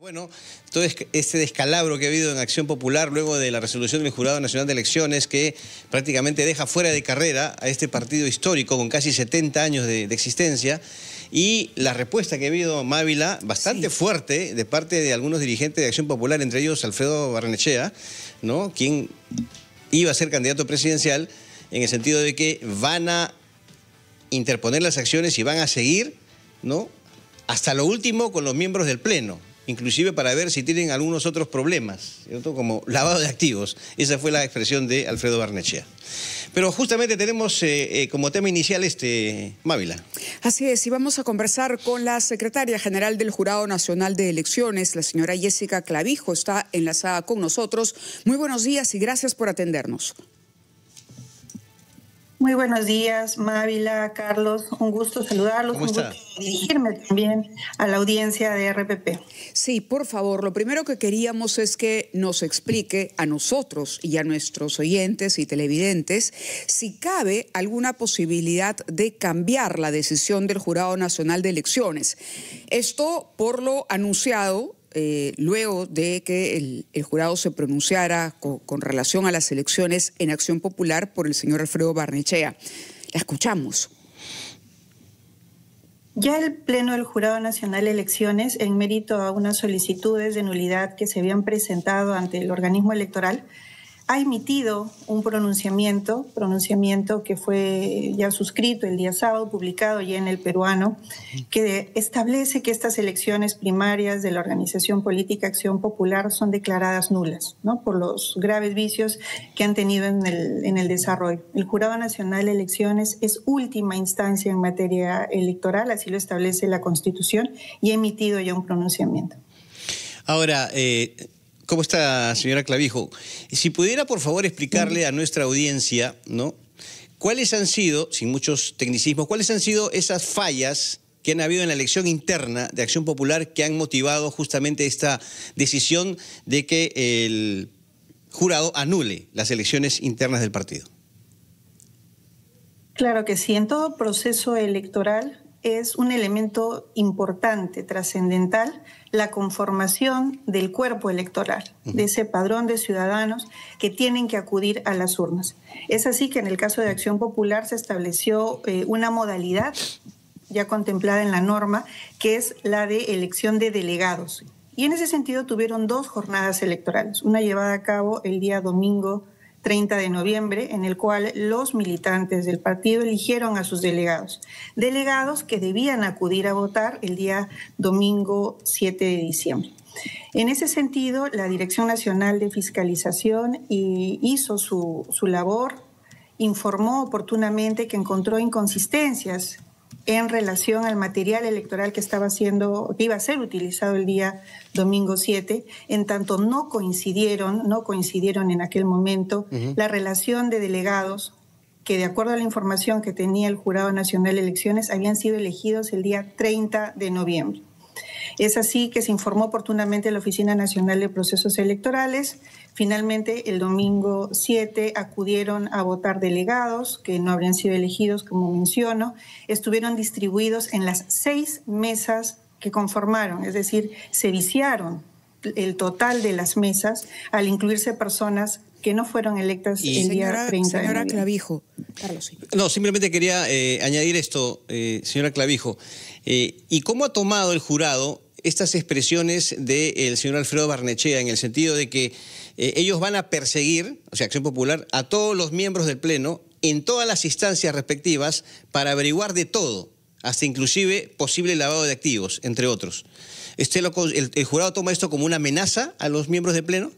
Bueno, todo este descalabro que ha habido en Acción Popular luego de la resolución del Jurado Nacional de Elecciones que prácticamente deja fuera de carrera a este partido histórico con casi 70 años de existencia, y la respuesta que ha habido, Mávila, bastante fuerte de parte de algunos dirigentes de Acción Popular, entre ellos Alfredo Barnechea, ¿no?, quien iba a ser candidato presidencial, en el sentido de que van a interponer las acciones y van a seguir, ¿no?, hasta lo último con los miembros del Pleno, inclusive para ver si tienen algunos otros problemas, ¿cierto?, como lavado de activos. Esa fue la expresión de Alfredo Barnechea. Pero justamente tenemos como tema inicial Mávila. Así es, y vamos a conversar con la secretaria general del Jurado Nacional de Elecciones, la señora Jessica Clavijo, está enlazada con nosotros. Muy buenos días y gracias por atendernos. Muy buenos días, Mávila, Carlos, un gusto saludarlos, un gusto dirigirme también a la audiencia de RPP. Sí, por favor, lo primero que queríamos es que nos explique a nosotros y a nuestros oyentes y televidentes si cabe alguna posibilidad de cambiar la decisión del Jurado Nacional de Elecciones. Esto por lo anunciado luego de que el jurado se pronunciara con relación a las elecciones en Acción Popular por el señor Alfredo Barnechea. La escuchamos. Ya el Pleno del Jurado Nacional de Elecciones, en mérito a unas solicitudes de nulidad que se habían presentado ante el organismo electoral, ha emitido un pronunciamiento que fue ya suscrito el día sábado, publicado ya en El Peruano, que establece que estas elecciones primarias de la organización política Acción Popular son declaradas nulas, ¿no?, por los graves vicios que han tenido en el desarrollo. El Jurado Nacional de Elecciones es última instancia en materia electoral, así lo establece la Constitución, y ha emitido ya un pronunciamiento. Ahora, ¿cómo está, señora Clavijo? Si pudiera, por favor, explicarle a nuestra audiencia, ¿no?, cuáles han sido, sin muchos tecnicismos, cuáles han sido esas fallas que han habido en la elección interna de Acción Popular que han motivado justamente esta decisión de que el jurado anule las elecciones internas del partido. Claro que sí. En todo proceso electoral es un elemento importante, trascendental, la conformación del cuerpo electoral, de ese padrón de ciudadanos que tienen que acudir a las urnas. Es así que en el caso de Acción Popular se estableció una modalidad ya contemplada en la norma, que es la de elección de delegados. Y en ese sentido tuvieron dos jornadas electorales, una llevada a cabo el día domingo 30 de noviembre, en el cual los militantes del partido eligieron a sus delegados que debían acudir a votar el día domingo 7 de diciembre. En ese sentido, la Dirección Nacional de Fiscalización hizo su labor, informó oportunamente que encontró inconsistencias en relación al material electoral que iba a ser utilizado el día domingo 7, en tanto no coincidieron en aquel momento la relación de delegados que, de acuerdo a la información que tenía el Jurado Nacional de Elecciones, habían sido elegidos el día 30 de noviembre. Es así que se informó oportunamente a la Oficina Nacional de Procesos Electorales. Finalmente, el domingo 7 acudieron a votar delegados que no habrían sido elegidos, como menciono. Estuvieron distribuidos en las 6 mesas que conformaron, es decir, se viciaron el total de las mesas al incluirse personas que no fueron electas el día 30 de noviembre. Señora Clavijo. Carlos, sí. No, simplemente quería añadir esto, señora Clavijo. ¿Y cómo ha tomado el jurado estas expresiones del señor Alfredo Barnechea, en el sentido de que ellos van a perseguir, o sea, Acción Popular, a todos los miembros del Pleno en todas las instancias respectivas para averiguar de todo, hasta inclusive posible lavado de activos, entre otros? ¿El jurado toma esto como una amenaza a los miembros del Pleno?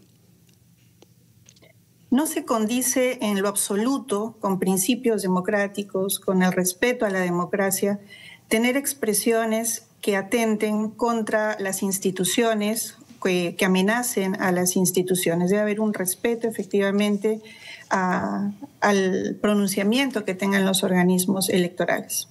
No se condice en lo absoluto con principios democráticos, con el respeto a la democracia, tener expresiones que atenten contra las instituciones, que amenacen a las instituciones. Debe haber un respeto, efectivamente, al pronunciamiento que tengan los organismos electorales.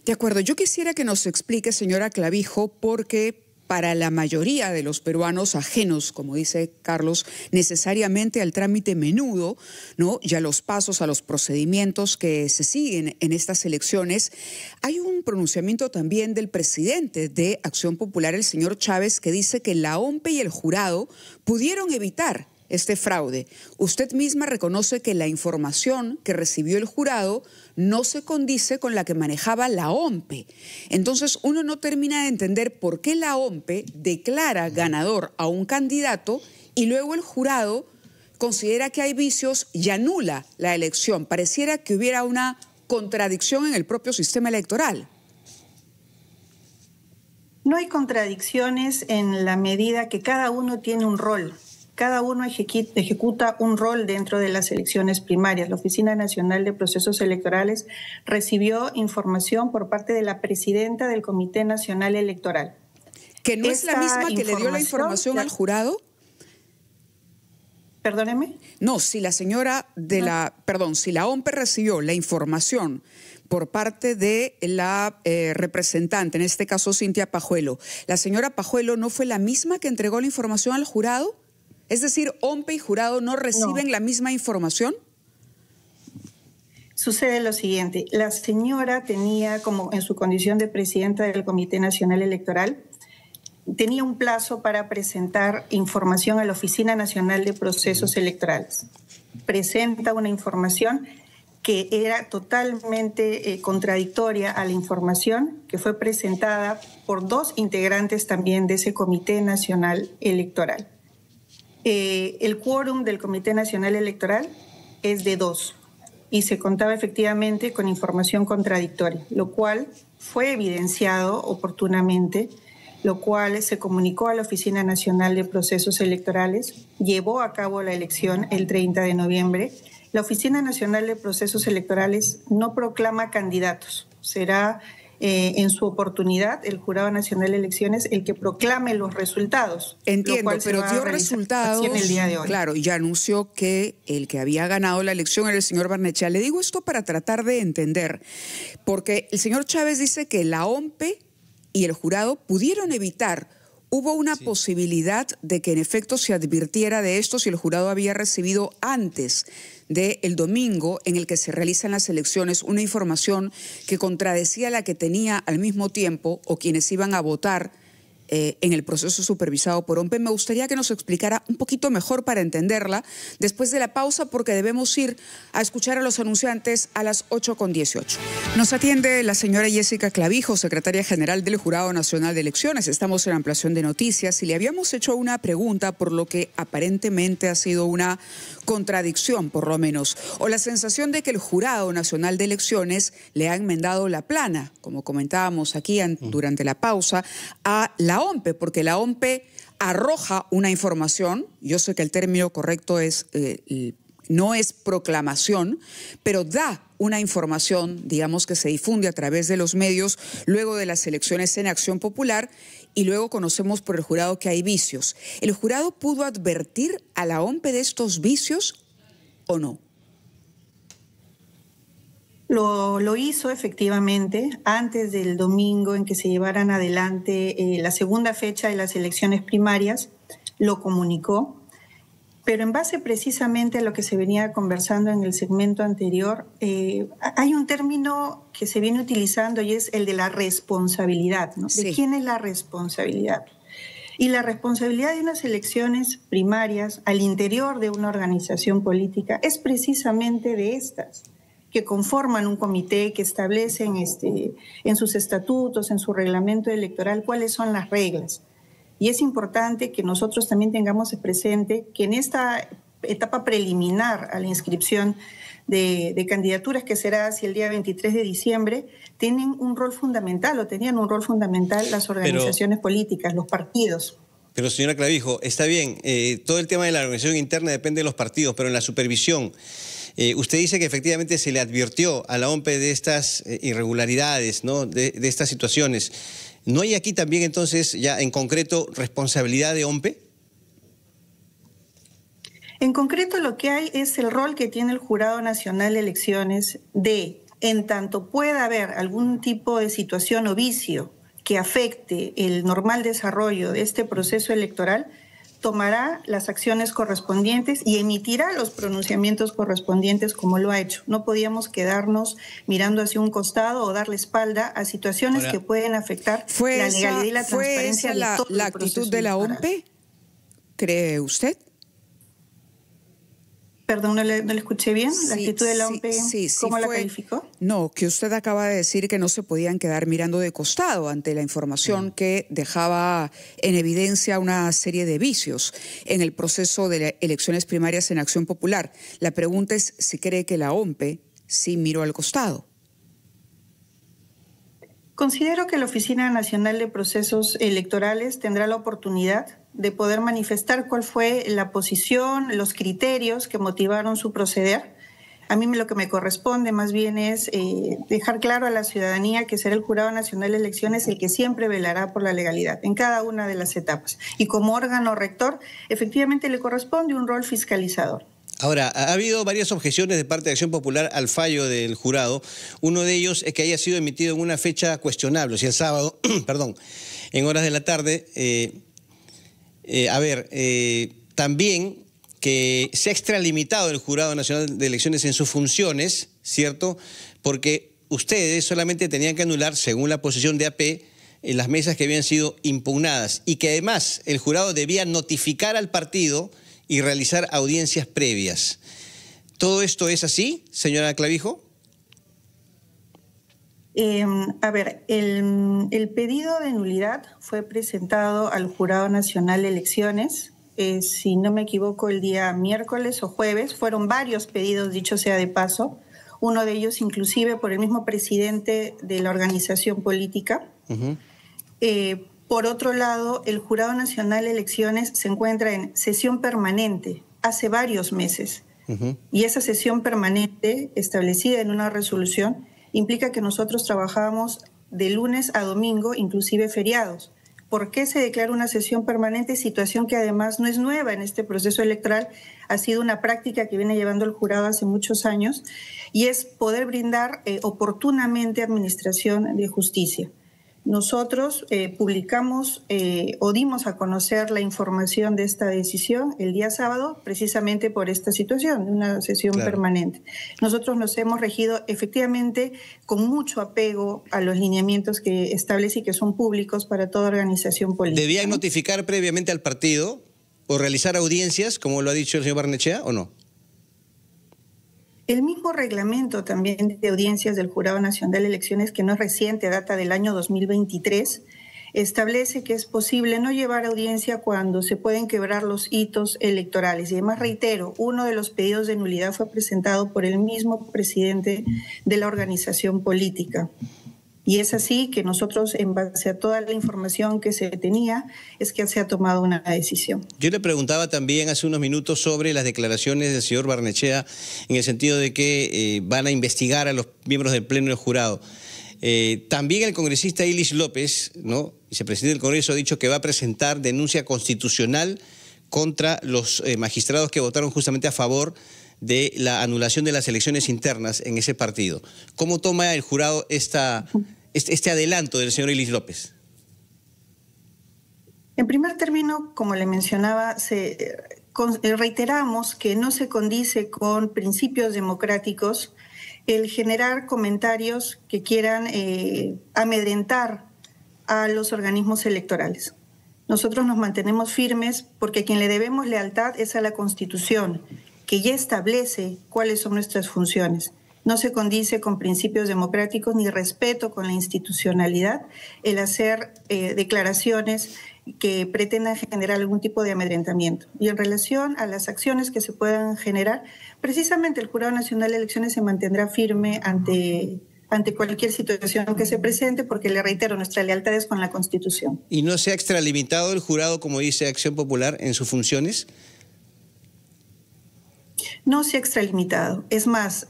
De acuerdo. Yo quisiera que nos explique, señora Clavijo, porque para la mayoría de los peruanos ajenos, como dice Carlos, necesariamente al trámite menudo, ¿no? Y a los pasos, a los procedimientos que se siguen en estas elecciones. Hay un pronunciamiento también del presidente de Acción Popular, el señor Chávez, que dice que la OMPE y el jurado pudieron evitar este fraude. Usted misma reconoce que la información que recibió el jurado no se condice con la que manejaba la OMPE. Entonces uno no termina de entender por qué la OMPE declara ganador a un candidato y luego el jurado considera que hay vicios y anula la elección. Pareciera que hubiera una contradicción en el propio sistema electoral. No hay contradicciones en la medida que cada uno tiene un rol. Cada uno ejecuta un rol dentro de las elecciones primarias. La Oficina Nacional de Procesos Electorales recibió información por parte de la presidenta del Comité Nacional Electoral. ¿Que no es la misma que le dio la información al jurado? Perdóneme. No, si la señora de si la OMPE recibió la información por parte de la representante, en este caso Cintia Pajuelo, ¿la señora Pajuelo no fue la misma que entregó la información al jurado? Es decir, ¿OMPE y jurado no reciben la misma información? Sucede lo siguiente, la señora tenía, como en su condición de presidenta del Comité Nacional Electoral, tenía un plazo para presentar información a la Oficina Nacional de Procesos Electorales. Presenta una información que era totalmente contradictoria a la información que fue presentada por dos integrantes también de ese Comité Nacional Electoral. El quórum del Comité Nacional Electoral es de 2 y se contaba efectivamente con información contradictoria, lo cual fue evidenciado oportunamente, lo cual se comunicó a la Oficina Nacional de Procesos Electorales, llevó a cabo la elección el 30 de noviembre. La Oficina Nacional de Procesos Electorales no proclama candidatos, será en su oportunidad el Jurado Nacional de Elecciones el que proclame los resultados. Entiendo, pero dio resultados en el día de hoy. Claro, y ya anunció que el que había ganado la elección era el señor Barnechea. Le digo esto para tratar de entender, porque el señor Chávez dice que la OMPE y el jurado pudieron evitar. ¿Hubo una posibilidad de que en efecto se advirtiera de esto si el jurado había recibido antes del domingo en el que se realizan las elecciones una información que contradecía la que tenía al mismo tiempo o quienes iban a votar en el proceso supervisado por OMPE? Me gustaría que nos explicara un poquito mejor para entenderla después de la pausa, porque debemos ir a escuchar a los anunciantes a las 8:18. Nos atiende la señora Jessica Clavijo, secretaria general del Jurado Nacional de Elecciones. Estamos en Ampliación de Noticias y le habíamos hecho una pregunta por lo que aparentemente ha sido una contradicción, por lo menos, o la sensación de que el Jurado Nacional de Elecciones le ha enmendado la plana, como comentábamos aquí durante la pausa, a la OMPE, porque la OMPE arroja una información, yo sé que el término correcto es no es proclamación, pero da una información, digamos, que se difunde a través de los medios luego de las elecciones en Acción Popular, y luego conocemos por el jurado que hay vicios. ¿El jurado pudo advertir a la OMPE de estos vicios o no? Lo hizo efectivamente antes del domingo en que se llevaran adelante la segunda fecha de las elecciones primarias, lo comunicó, pero en base precisamente a lo que se venía conversando en el segmento anterior, hay un término que se viene utilizando y es el de la responsabilidad, ¿no? Sí. ¿De quién es la responsabilidad? Y la responsabilidad de unas elecciones primarias al interior de una organización política es precisamente de estas, que conforman un comité, que establecen en sus estatutos, en su reglamento electoral, cuáles son las reglas. Y es importante que nosotros también tengamos presente que en esta etapa preliminar a la inscripción de candidaturas, que será hacia el día 23 de diciembre, tienen un rol fundamental, o tenían un rol fundamental las organizaciones políticas, los partidos. Pero señora Clavijo, está bien, todo el tema de la organización interna depende de los partidos, pero en la supervisión, usted dice que efectivamente se le advirtió a la OMPE de estas irregularidades, ¿no? de estas situaciones. ¿No hay aquí también entonces ya en concreto responsabilidad de OMPE? En concreto lo que hay es el rol que tiene el Jurado Nacional de Elecciones de, en tanto pueda haber algún tipo de situación o vicio que afecte el normal desarrollo de este proceso electoral, tomará las acciones correspondientes y emitirá los pronunciamientos correspondientes como lo ha hecho. No podíamos quedarnos mirando hacia un costado o darle espalda a situaciones que pueden afectar la legalidad y la transparencia de todo la actitud de la OMPE, ¿cree usted? Perdón, no le escuché bien. Sí, ¿la actitud de la OMPE, cómo la calificó? No, que usted acaba de decir que no se podían quedar mirando de costado ante la información que dejaba en evidencia una serie de vicios en el proceso de elecciones primarias en Acción Popular. La pregunta es si cree que la OMPE sí miró al costado. Considero que la Oficina Nacional de Procesos Electorales tendrá la oportunidad de poder manifestar cuál fue la posición, los criterios que motivaron su proceder. A mí lo que me corresponde más bien es dejar claro a la ciudadanía que será el Jurado Nacional de Elecciones el que siempre velará por la legalidad en cada una de las etapas. Y como órgano rector, efectivamente le corresponde un rol fiscalizador. Ahora, ha habido varias objeciones de parte de Acción Popular al fallo del jurado. Uno de ellos es que haya sido emitido en una fecha cuestionable, o sea, el sábado, perdón, en horas de la tarde. También que se ha extralimitado el Jurado Nacional de Elecciones en sus funciones, ¿cierto? Porque ustedes solamente tenían que anular, según la posición de AP, las mesas que habían sido impugnadas y que además el jurado debía notificar al partido y realizar audiencias previas. ¿Todo esto es así, señora Clavijo? El pedido de nulidad fue presentado al Jurado Nacional de Elecciones, si no me equivoco, el día miércoles o jueves. Fueron varios pedidos, dicho sea de paso, uno de ellos inclusive por el mismo presidente de la organización política. Por otro lado, el Jurado Nacional de Elecciones se encuentra en sesión permanente hace varios meses. Y esa sesión permanente, establecida en una resolución, implica que nosotros trabajamos de lunes a domingo, inclusive feriados. ¿Por qué se declara una sesión permanente? Situación que además no es nueva en este proceso electoral, ha sido una práctica que viene llevando el jurado hace muchos años, y es poder brindar oportunamente administración de justicia. Nosotros publicamos o dimos a conocer la información de esta decisión el día sábado, precisamente por esta situación, de una sesión permanente. Nosotros nos hemos regido efectivamente con mucho apego a los lineamientos que establece y que son públicos para toda organización política. ¿Debían notificar previamente al partido o realizar audiencias, como lo ha dicho el señor Barnechea, o no? El mismo reglamento también de audiencias del Jurado Nacional de Elecciones, que no es reciente, data del año 2023, establece que es posible no llevar audiencia cuando se pueden quebrar los hitos electorales. Y además, reitero, uno de los pedidos de nulidad fue presentado por el mismo presidente de la organización política. Y es así que nosotros, en base a toda la información que se tenía, es que se ha tomado una decisión. Yo le preguntaba también hace unos minutos sobre las declaraciones del señor Barnechea en el sentido de que van a investigar a los miembros del Pleno del Jurado. También el congresista Ilis López, ¿no?, vicepresidente del Congreso, ha dicho que va a presentar denuncia constitucional contra los magistrados que votaron justamente a favor de la anulación de las elecciones internas en ese partido. ¿Cómo toma el jurado este adelanto del señor Ilis López? En primer término, como le mencionaba, reiteramos que no se condice con principios democráticos el generar comentarios que quieran amedrentar a los organismos electorales. Nosotros nos mantenemos firmes porque a quien le debemos lealtad es a la Constitución, que ya establece cuáles son nuestras funciones. No se condice con principios democráticos ni respeto con la institucionalidad el hacer declaraciones que pretendan generar algún tipo de amedrentamiento. Y en relación a las acciones que se puedan generar, precisamente el Jurado Nacional de Elecciones se mantendrá firme ante cualquier situación que se presente, porque le reitero, nuestra lealtad es con la Constitución. ¿Y no se ha extralimitado el jurado, como dice Acción Popular, en sus funciones? No se ha extralimitado. Es más,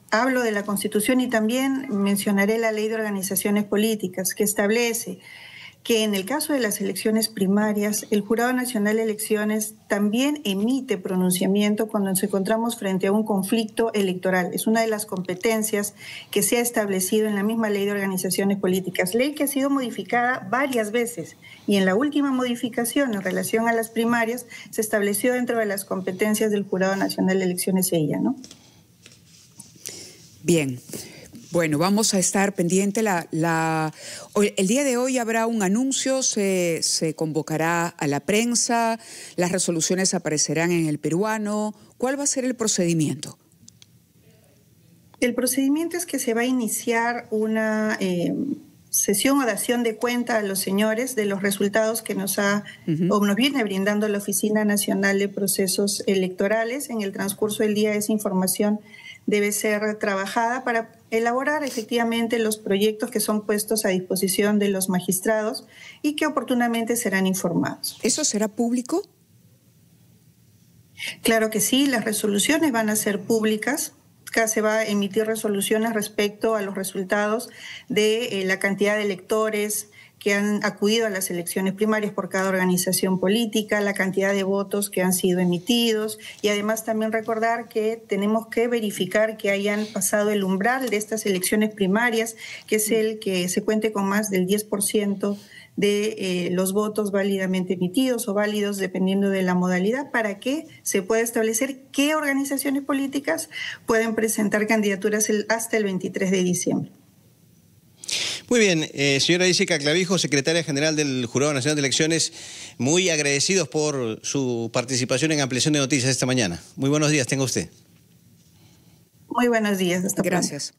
hablo de la Constitución y también mencionaré la Ley de Organizaciones Políticas, que establece que en el caso de las elecciones primarias, el Jurado Nacional de Elecciones también emite pronunciamiento cuando nos encontramos frente a un conflicto electoral. Es una de las competencias que se ha establecido en la misma Ley de Organizaciones Políticas, ley que ha sido modificada varias veces, y en la última modificación en relación a las primarias se estableció dentro de las competencias del Jurado Nacional de Elecciones ella, ¿no? Bien. Bueno, vamos a estar pendiente. El día de hoy habrá un anuncio, se convocará a la prensa, las resoluciones aparecerán en El Peruano. ¿Cuál va a ser el procedimiento? El procedimiento es que se va a iniciar una sesión o dación de cuenta a los señores de los resultados que nos viene brindando la Oficina Nacional de Procesos Electorales. En el transcurso del día esa información debe ser trabajada para elaborar efectivamente los proyectos que son puestos a disposición de los magistrados y que oportunamente serán informados. ¿Eso será público? Claro que sí, las resoluciones van a ser públicas. Acá se va a emitir resoluciones respecto a los resultados de la cantidad de electores que han acudido a las elecciones primarias por cada organización política, la cantidad de votos que han sido emitidos, y además también recordar que tenemos que verificar que hayan pasado el umbral de estas elecciones primarias, que es el que se cuente con más del 10% de los votos válidamente emitidos o válidos dependiendo de la modalidad, para que se pueda establecer qué organizaciones políticas pueden presentar candidaturas hasta el 23 de diciembre. Muy bien, señora Jessica Clavijo, secretaria general del Jurado Nacional de Elecciones, muy agradecidos por su participación en Ampliación de Noticias esta mañana. Muy buenos días, tenga usted. Muy buenos días, hasta pronto. Gracias.